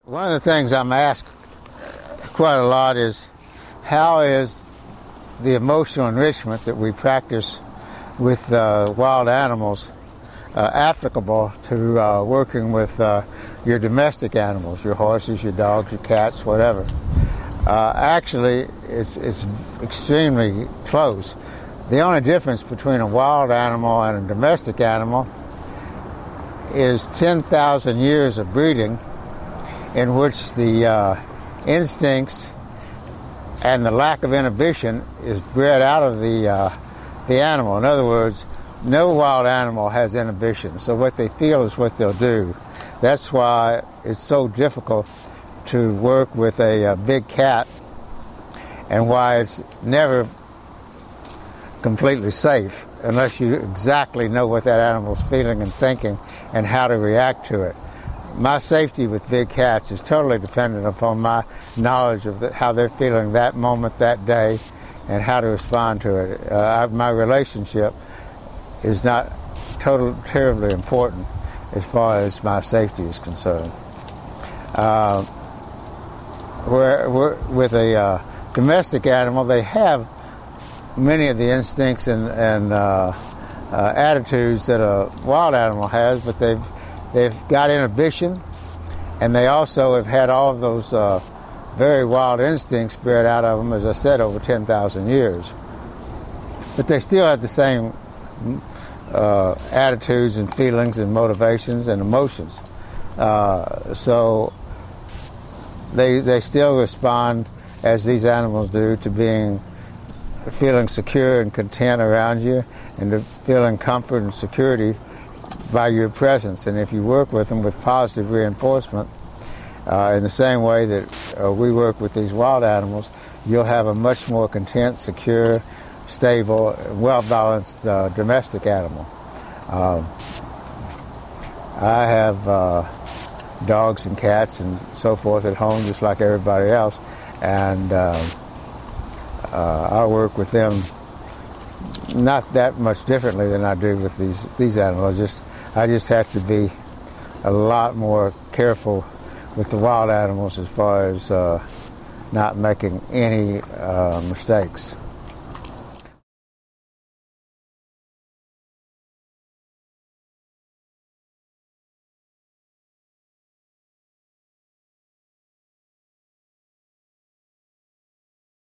One of the things I'm asked quite a lot is, how is the emotional enrichment that we practice with wild animals applicable to working with your domestic animals, your horses, your dogs, your cats, whatever? Actually, it's extremely close. The only difference between a wild animal and a domestic animal is 10,000 years of breeding, in which the instincts and the lack of inhibition is bred out of the animal. In other words, no wild animal has inhibition, so what they feel is what they'll do. That's why it's so difficult to work with a big cat, and why it's never completely safe unless you exactly know what that animal's feeling and thinking and how to react to it. My safety with big cats is totally dependent upon my knowledge of how they're feeling that moment, that day, and how to respond to it. My relationship is not terribly important as far as my safety is concerned. With a domestic animal, they have many of the instincts and attitudes that a wild animal has, but they've got inhibition, and they also have had all of those very wild instincts bred out of them, as I said, over 10,000 years. But they still have the same attitudes and feelings and motivations and emotions. So they still respond, as these animals do, to feeling secure and content around you, and to feeling comfort and security by your presence. And if you work with them with positive reinforcement, in the same way that we work with these wild animals, you'll have a much more content, secure, stable, well-balanced domestic animal. I have dogs and cats and so forth at home, just like everybody else, and I work with them not that much differently than I do with these animals. I just have to be a lot more careful with the wild animals as far as not making any mistakes.